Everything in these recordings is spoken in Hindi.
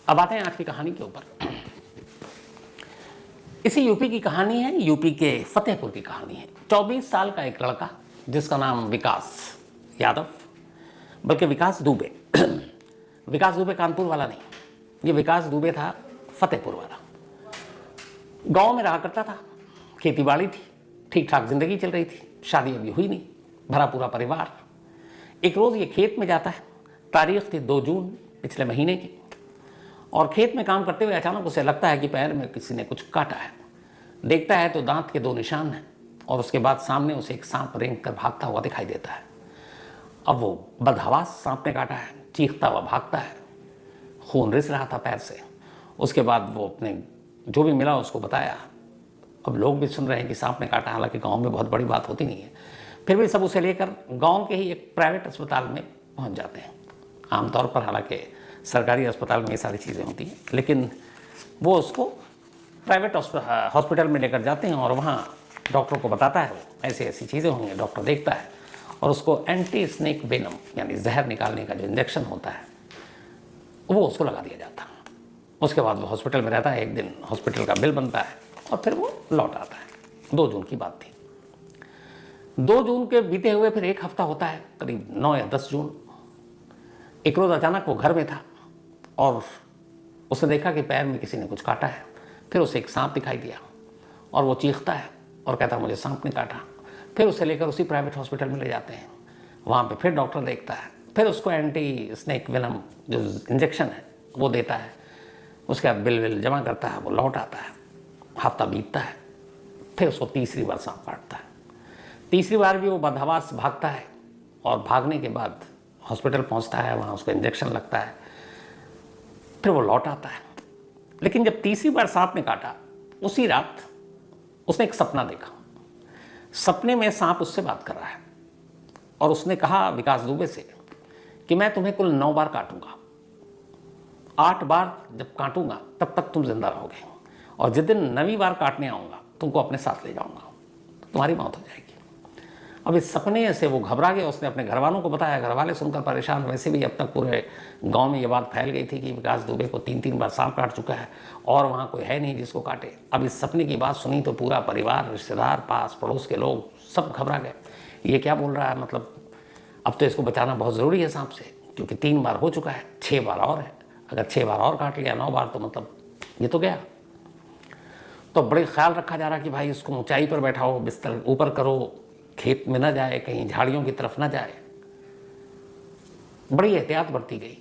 अब आते हैं आज की कहानी के ऊपर। इसी यूपी की कहानी है, यूपी के फतेहपुर की कहानी है। 24 साल का एक लड़का जिसका नाम विकास यादव, बल्कि विकास दुबे विकास दुबे कानपुर वाला नहीं, ये विकास दुबे था फतेहपुर वाला। गांव में रहा करता था, खेती बाड़ी थी, ठीक ठाक जिंदगी चल रही थी, शादी अभी हुई नहीं, भरा पूरा परिवार। एक रोज़ ये खेत में जाता है, तारीख थी 2 जून पिछले महीने की, और खेत में काम करते हुए अचानक उसे लगता है कि पैर में किसी ने कुछ काटा है। देखता है तो दांत के 2 निशान हैं, और उसके बाद सामने उसे एक सांप रेंग कर भागता हुआ दिखाई देता है। अब वो बदहवास सांप ने काटा है, चीखता हुआ भागता है, खून रिस रहा था पैर से। उसके बाद वो अपने जो भी मिला उसको बताया। अब लोग भी सुन रहे हैं कि सांप ने काटा, हालांकि गांव में बहुत बड़ी बात होती नहीं है, फिर भी सब उसे लेकर गांव के ही एक प्राइवेट अस्पताल में पहुंच जाते हैं। आमतौर पर हालांकि सरकारी अस्पताल में ये सारी चीज़ें होती हैं, लेकिन वो उसको प्राइवेट हॉस्पिटल में लेकर जाते हैं और वहाँ डॉक्टर को बताता है वो ऐसी ऐसी चीज़ें होंगी। डॉक्टर देखता है और उसको एंटी स्नेक वेनम यानी जहर निकालने का जो इंजेक्शन होता है वो उसको लगा दिया जाता है। उसके बाद वो हॉस्पिटल में रहता है। एक दिन हॉस्पिटल का बिल बनता है और फिर वो लौट आता है। 2 जून की बात थी। 2 जून के बीते हुए फिर एक हफ्ता होता है, करीब 9 या 10 जून। एक रोज़ अचानक वो घर में था और उसने देखा कि पैर में किसी ने कुछ काटा है। फिर उसे एक सांप दिखाई दिया और वो चीखता है और कहता है मुझे सांप ने काटा। फिर उसे लेकर उसी प्राइवेट हॉस्पिटल में ले जाते हैं। वहाँ पे फिर डॉक्टर देखता है, फिर उसको एंटी स्नेक वेनम जो इंजेक्शन है वो देता है। उसके बाद बिल विल जमा करता है, वो लौट आता है। हफ्ता बीतता है, फिर उसको तीसरी बार सांप काटता है। तीसरी बार भी वो बदहवास भागता है और भागने के बाद हॉस्पिटल पहुंचता है, वहाँ उसको इंजेक्शन लगता है, फिर वो लौट आता है। लेकिन जब तीसरी बार सांप ने काटा, उसी रात उसने एक सपना देखा। सपने में सांप उससे बात कर रहा है और उसने कहा विकास दुबे से कि मैं तुम्हें कुल 9 बार काटूंगा, 8 बार जब काटूंगा तब तक तुम जिंदा रहोगे, और जिस दिन 9वीं बार काटने आऊँगा तुमको अपने साथ ले जाऊँगा, तुम्हारी मौत हो जाएगी। अब इस सपने से वो घबरा गया। उसने अपने घर वालों को बताया, घर वाले सुनकर परेशान। वैसे भी अब तक पूरे गांव में ये बात फैल गई थी कि विकास दुबे को 3-3 बार सांप काट चुका है और वहाँ कोई है नहीं जिसको काटे। अब इस सपने की बात सुनी तो पूरा परिवार, रिश्तेदार, पास पड़ोस के लोग सब घबरा गए। ये क्या बोल रहा है, मतलब अब तो इसको बचाना बहुत ज़रूरी है सांप से, क्योंकि 3 बार हो चुका है, 6 बार और है। अगर 6 बार और काट लिया, 9 बार, तो मतलब ये तो गया। तो बड़े ख्याल रखा जा रहा कि भाई इसको ऊंचाई पर बैठाओ, बिस्तर ऊपर करो, खेत में ना जाए, कहीं झाड़ियों की तरफ ना जाए। बड़ी एहतियात बरती गई।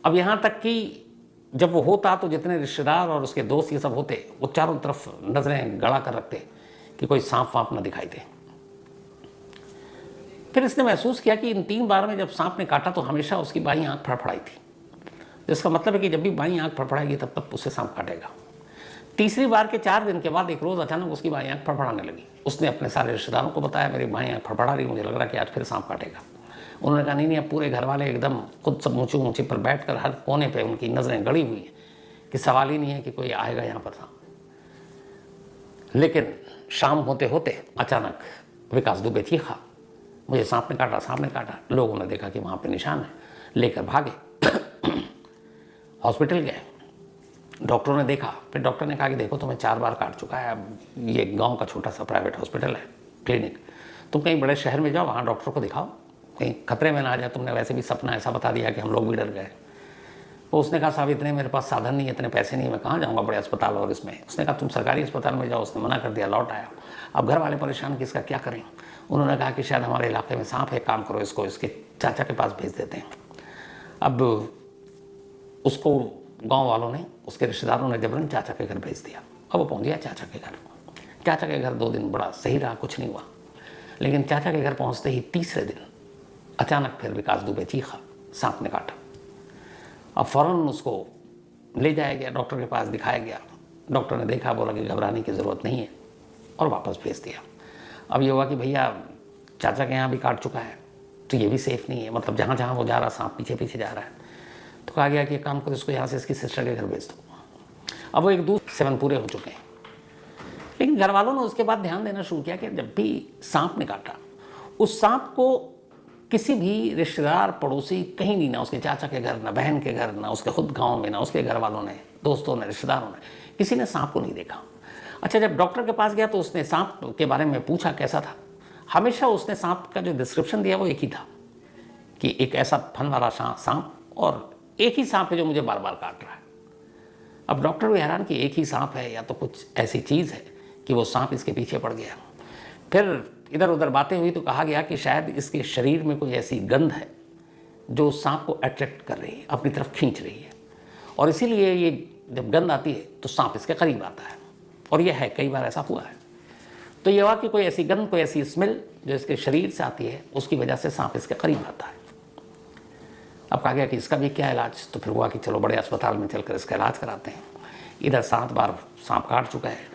अब यहाँ तक कि जब वो होता तो जितने रिश्तेदार और उसके दोस्त ये सब होते, वो चारों तरफ नजरें गड़ा कर रखते कि कोई सांप वाप ना दिखाई दे। फिर इसने महसूस किया कि इन 3 बार में जब सांप ने काटा तो हमेशा उसकी बाईं आंख फड़फड़ाई थी, जिसका मतलब है कि जब भी बाईं आंख फड़फड़ाएगी तब तक उसे सांप काटेगा। तीसरी बार के 4 दिन के बाद एक रोज़ अचानक उसकी बाईं आंख फड़फड़ाने लगी। उसने अपने सारे रिश्तेदारों को बताया, मेरी बाईं आंख फड़फड़ा रही, मुझे लग रहा है कि आज फिर सांप काटेगा। उन्होंने कहा नहीं, अब पूरे घर वाले एकदम खुद सब ऊँचे ऊँचे पर बैठ कर हर कोने पर उनकी नज़रें गड़ी हुई हैं कि सवाल ही नहीं है कि कोई आएगा यहाँ पर सांप। लेकिन शाम होते होते अचानक विकास दुबे चीखा, मुझे सांप ने काटा, सांप ने काटा। लोगों ने देखा कि वहाँ पर निशान है, लेकर भागे हॉस्पिटल गए। डॉक्टरों ने देखा, फिर डॉक्टर ने कहा कि देखो तुम्हें 4 बार काट चुका है, अब ये गांव का छोटा सा प्राइवेट हॉस्पिटल है, क्लिनिक, तुम कहीं बड़े शहर में जाओ, वहाँ डॉक्टर को दिखाओ, कहीं खतरे में ना आ जाए। तुमने वैसे भी सपना ऐसा बता दिया कि हम लोग भी डर गए। तो उसने कहा साहब इतने मेरे पास साधन नहीं है, इतने पैसे नहीं है, मैं कहाँ जाऊँगा बड़े अस्पताल और इसमें। उसने कहा तुम सरकारी अस्पताल में जाओ। उसने मना कर दिया, लौट आया। अब घर वाले परेशान कि इसका क्या करें। उन्होंने कहा कि शायद हमारे इलाके में सांप है, काम करो इसको इसके चाचा के पास भेज देते हैं। अब उसको गांव वालों ने, उसके रिश्तेदारों ने जबरन चाचा के घर भेज दिया। अब वो पहुंच गया चाचा के घर। चाचा के घर 2 दिन बड़ा सही रहा, कुछ नहीं हुआ। लेकिन चाचा के घर पहुंचते ही तीसरे दिन अचानक फिर विकास दुबे चीखा, सांप ने काटा। अब फ़ौरन उसको ले जाया गया, डॉक्टर के पास दिखाया गया। डॉक्टर ने देखा, बोला कि घबराने की ज़रूरत नहीं है, और वापस भेज दिया। अब ये हुआ कि भैया चाचा के यहाँ भी काट चुका है, तो ये भी सेफ़ नहीं है, मतलब जहाँ जहाँ वो जा रहा सांप पीछे पीछे जा रहा है। तो कहा गया कि एक काम करो, इसको यहाँ से इसकी सिस्टर के घर भेज दो। अब वो 1-2 पूरे हो चुके हैं। लेकिन घर वालों ने उसके बाद ध्यान देना शुरू किया कि जब भी सांप ने काटा, उस सांप को किसी भी रिश्तेदार पड़ोसी कहीं नहीं, ना उसके चाचा के घर, ना बहन के घर, ना उसके खुद गांव में, ना उसके घर वालों ने, दोस्तों ने, रिश्तेदारों ने, किसी ने सांप को नहीं देखा। अच्छा, जब डॉक्टर के पास गया तो उसने सांप के बारे में पूछा कैसा था। हमेशा उसने सांप का जो डिस्क्रिप्शन दिया वो एक ही था कि एक ऐसा फन वाला सांप और एक ही सांप है जो मुझे बार बार काट रहा है। अब डॉक्टर भी हैरान कि एक ही सांप है या तो कुछ ऐसी चीज़ है कि वो सांप इसके पीछे पड़ गया। फिर इधर उधर बातें हुई तो कहा गया कि शायद इसके शरीर में कोई ऐसी गंध है जो सांप को अट्रैक्ट कर रही है, अपनी तरफ खींच रही है, और इसीलिए ये जब गंध आती है तो सांप इसके करीब आता है। और यह है, कई बार ऐसा हुआ है। तो ये हुआ कि कोई ऐसी गंध, कोई ऐसी स्मेल जो इसके शरीर से आती है, उसकी वजह से सांप इसके करीब आता है। अब कहा गया कि इसका भी क्या इलाज, तो फिर हुआ कि चलो बड़े अस्पताल में चलकर इसका इलाज कराते हैं। इधर 7 बार सांप काट चुका है।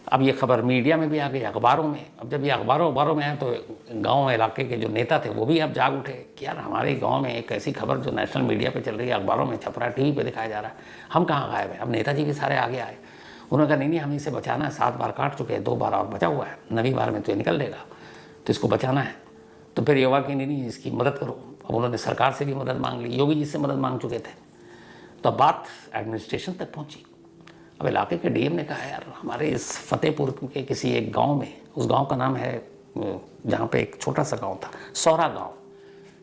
अब ये खबर मीडिया में भी आ गई, अखबारों में। अब जब ये अखबारों में आए तो गांव इलाके के जो नेता थे वो भी अब जाग उठे कि यार हमारे गांव में एक ऐसी खबर जो नेशनल मीडिया पे चल रही है, अखबारों में छप रहा है, टीवी पे दिखाया जा रहा है, हम कहाँ गायब है। अब नेताजी भी सारे आगे आए। उन्होंने कहा नहीं, हम इसे बचाना है, 7 बार काट चुके हैं, 2 बार और बचा हुआ है, 9वीं बार में तो ये निकल देगा, तो इसको बचाना है। तो फिर युवा की नहीं, इसकी मदद करो। अब उन्होंने सरकार से भी मदद मांग ली, योगी जी से मदद मांग चुके थे। तो अब बात एडमिनिस्ट्रेशन तक पहुंची। अब इलाके के डीएम ने कहा यार हमारे इस फतेहपुर के किसी एक गांव में, उस गांव का नाम है, जहाँ पे एक छोटा सा गांव था, सौरा गांव,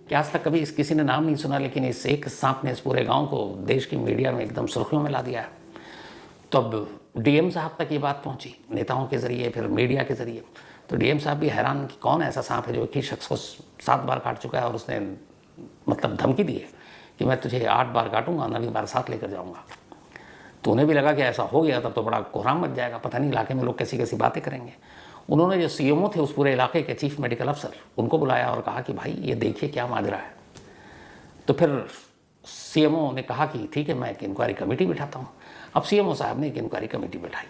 कि आज तक कभी किसी ने नाम नहीं सुना, लेकिन इस एक सांप ने इस पूरे गांव को देश की मीडिया में एकदम सुर्खियों में ला दिया है। तो अब डीएम साहब तक ये बात पहुंची, नेताओं के ज़रिए, फिर मीडिया के ज़रिए। तो डीएम साहब भी हैरान कि कौन ऐसा सांप है जो एक ही शख्स को 7 बार काट चुका है, और उसने मतलब धमकी दी है कि मैं तुझे 8 बार काटूंगा, 9वीं बार साथ लेकर जाऊँगा। तो उन्हें भी लगा कि ऐसा हो गया तब तो बड़ा कोहराम मच जाएगा, पता नहीं इलाके में लोग कैसी कैसी बातें करेंगे। उन्होंने जो सीएमओ थे उस पूरे इलाके के, चीफ मेडिकल अफसर, उनको बुलाया और कहा कि भाई ये देखिए क्या माजरा है। तो फिर सीएमओ ने कहा कि ठीक है, मैं एक इंक्वायरी कमेटी बिठाता हूँ। अब सीएमओ साहब ने एक इंक्वायरी कमेटी बिठाई।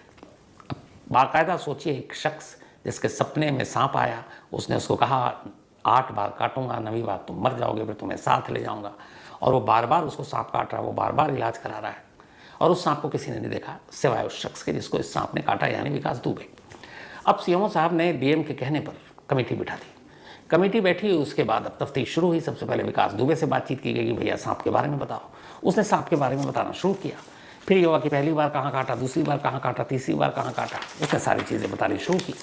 अब बाकायदा सोचिए, एक शख्स जिसके सपने में सांप आया, उसने उसको कहा 8 बार काटूंगा, 9वीं बार तुम मर जाओगे, फिर तुम्हें साथ ले जाऊँगा, और वो बार बार उसको सांप काट रहा है, वो बार बार इलाज करा रहा है, और उस सांप को किसी ने नहीं देखा सिवाय उस शख्स के जिसको इस सांप ने काटा, यानी विकास दुबे। अब सीएमओ साहब ने डीएम के कहने पर कमेटी बिठा दी। कमेटी बैठी, उसके बाद अब तफ्तीश शुरू हुई। सबसे पहले विकास दुबे से बातचीत की गई कि भैया सांप के बारे में बताओ। उसने सांप के बारे में बताना शुरू किया। फिर ये हुआ कि पहली बार कहाँ काटा, दूसरी बार कहाँ काटा, तीसरी बार कहाँ काटा, उसने सारी चीज़ें बतानी शुरू की।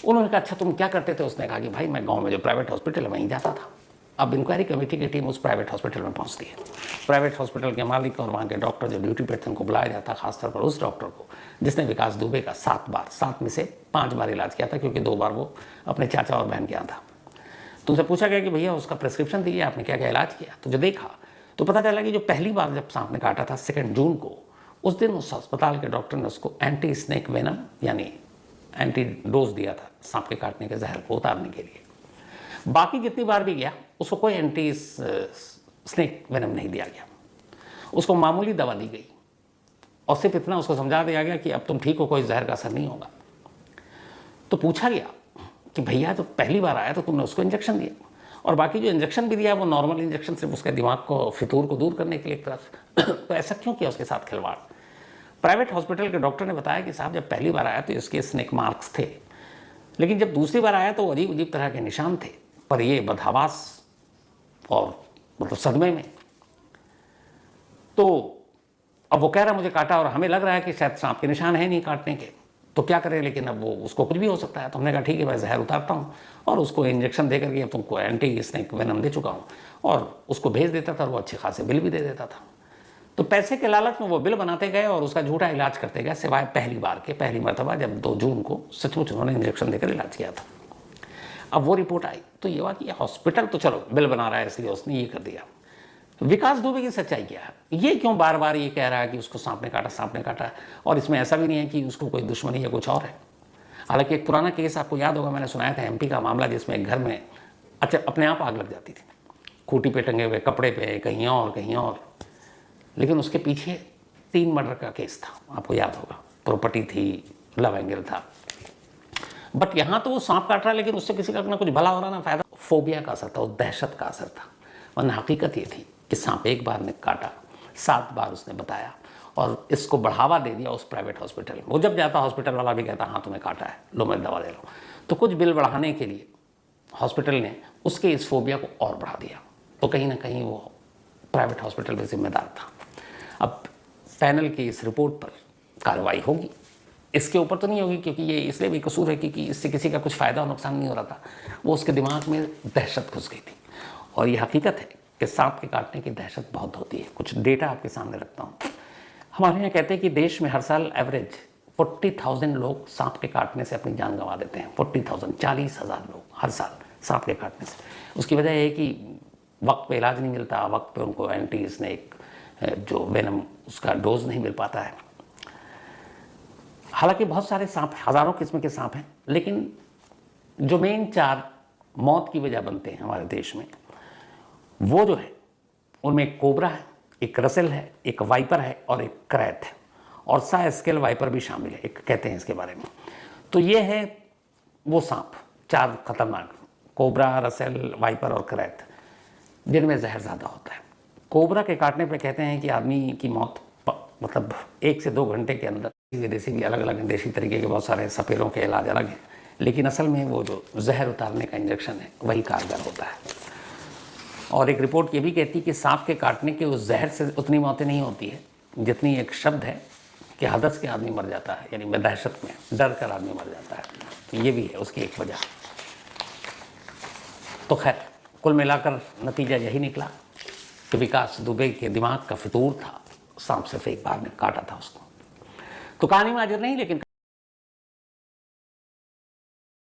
उन्होंने कहा अच्छा तुम क्या करते थे। उसने कहा कि भाई मैं गाँव में जो प्राइवेट हॉस्पिटल है वहीं जाता था। अब इंक्वायरी कमेटी की टीम उस प्राइवेट हॉस्पिटल में पहुंचती है। प्राइवेट हॉस्पिटल के मालिक और वहाँ के डॉक्टर जो ड्यूटी पे थे उनको बुलाया जाता, खासतौर पर उस डॉक्टर को जिसने विकास दुबे का 7 में से 5 बार इलाज किया था, क्योंकि 2 बार वो अपने चाचा और बहन के यहाँ था। तो उनसे पूछा गया कि भैया उसका प्रिस्क्रिप्शन दीजिए, आपने क्या क्या इलाज किया। तो जो देखा तो पता चला कि जो पहली बार जब सांप ने काटा था 2 जून को, उस दिन उस अस्पताल के डॉक्टर ने उसको एंटी स्नेक वेनम यानी एंटी डोज दिया था सांप के काटने के जहर को उतारने के लिए। बाकी जितनी बार भी गया उसको कोई एंटी स्नेक वेनम नहीं दिया गया, उसको मामूली दवा दी गई, और सिर्फ इतना उसको समझा दिया गया कि अब तुम ठीक हो, कोई जहर का असर नहीं होगा। तो पूछा गया कि भैया तो पहली बार आया तो तुमने उसको इंजेक्शन दिया, और बाकी जो इंजेक्शन भी दिया वो नॉर्मल इंजेक्शन, सिर्फ उसके दिमाग को, फितूर को दूर करने के लिए एक तरफ तो ऐसा क्यों किया उसके साथ खिलवाड़। प्राइवेट हॉस्पिटल के डॉक्टर ने बताया कि साहब जब पहली बार आया तो इसके स्नेक मार्क्स थे, लेकिन जब दूसरी बार आया तो अजीब अजीब तरह के निशान थे, पर ये बदहवास और मतलब सदमे में। तो अब वो कह रहा मुझे काटा और हमें लग रहा है कि शायद सांप के निशान है नहीं काटने के, तो क्या करें, लेकिन अब वो उसको कुछ भी हो सकता है। तो हमने कहा ठीक है मैं जहर उतारता हूँ, और उसको इंजेक्शन दे करके तुमको एंटी स्नेक वेनम दे चुका हूँ, और उसको भेज देता था और वो अच्छे खासे बिल भी दे देता था। तो पैसे के लालच में वो बिल बनाते गए और उसका झूठा इलाज करते गए, सिवाय पहली मरतबा जब 2 जून को सचमुच उन्होंने इंजेक्शन देकर इलाज किया था। अब वो रिपोर्ट आई तो ये हुआ कि हॉस्पिटल तो चलो बिल बना रहा है इसलिए उसने ये कर दिया। विकास दुबे की सच्चाई क्या है, ये क्यों बार बार ये कह रहा है कि उसको सांप ने काटा, और इसमें ऐसा भी नहीं है कि उसको कोई दुश्मनी या कुछ और है। हालांकि एक पुराना केस आपको याद होगा, मैंने सुनाया था एमपी का मामला, जिसमें एक घर में अपने आप आग लग जाती थी, खूंटी पे टंगे हुए कपड़े पे, कहीं और, लेकिन उसके पीछे 3 मर्डर का केस था, आपको याद होगा, प्रॉपर्टी थी, लव एंगल था। बट यहाँ तो वो सांप काट रहा है लेकिन उससे किसी का ना कुछ भला हो रहा ना फायदा। फोबिया का असर था, उस दहशत का असर था, वरना हकीकत ये थी कि सांप एक बार ने काटा, 7 बार उसने बताया, और इसको बढ़ावा दे दिया उस प्राइवेट हॉस्पिटल में। वो जब जाता हॉस्पिटल वाला भी कहता हाँ तुम्हें काटा है, लो मैं दवा दे रहा हूँ। तो कुछ बिल बढ़ाने के लिए हॉस्पिटल ने उसके इस फोबिया को और बढ़ा दिया, तो कहीं ना कहीं वो प्राइवेट हॉस्पिटल में जिम्मेदार था। अब पैनल की इस रिपोर्ट पर कार्रवाई होगी, इसके ऊपर तो नहीं होगी क्योंकि ये इसलिए भी कसूर है क्योंकि इससे किसी का कुछ फ़ायदा और नुकसान नहीं हो रहा था, वो उसके दिमाग में दहशत घुस गई थी। और ये हकीकत है कि सांप के काटने की दहशत बहुत होती है। कुछ डेटा आपके सामने रखता हूँ। हमारे यहाँ कहते हैं कि देश में हर साल एवरेज 40,000 लोग सांप के काटने से अपनी जान गंवा देते हैं। 40,000, 40,000 लोग हर साल सांप के काटने से। उसकी वजह यह है कि वक्त पे इलाज नहीं मिलता, वक्त पे उनको एंटी स्नेक जो वेनम उसका डोज नहीं मिल पाता है। हालांकि बहुत सारे सांप, हज़ारों किस्म के सांप हैं, लेकिन जो मेन 4 मौत की वजह बनते हैं हमारे देश में, वो जो है उनमें एक कोबरा है, एक रसेल है, एक वाइपर है और एक क्रैत है, और साइस्केल वाइपर भी शामिल है, एक कहते हैं इसके बारे में। तो ये है वो सांप 4 खतरनाक, कोबरा, रसेल, वाइपर और क्रैत, जिनमें जहर ज़्यादा होता है। कोबरा के काटने पे कहते हैं कि आदमी की मौत मतलब 1 से 2 घंटे के अंदर। विदेशी भी अलग अलग देशी तरीके के बहुत सारे सपेरों के इलाज अलग हैं, लेकिन असल में वो जो जहर उतारने का इंजेक्शन है वही कारगर होता है। और एक रिपोर्ट ये भी कहती है कि सांप के काटने के उस जहर से उतनी मौतें नहीं होती है जितनी एक शब्द है कि हदस के आदमी मर जाता है, यानी दहशत में डर कर आदमी मर जाता है। तो ये भी है उसकी एक वजह। तो खैर कुल मिलाकर नतीजा यही निकला कि विकास दुबे के दिमाग का फितूर था, सांप से एक बार ने काटा था उसको। तो कहानी में हाजिर नहीं, लेकिन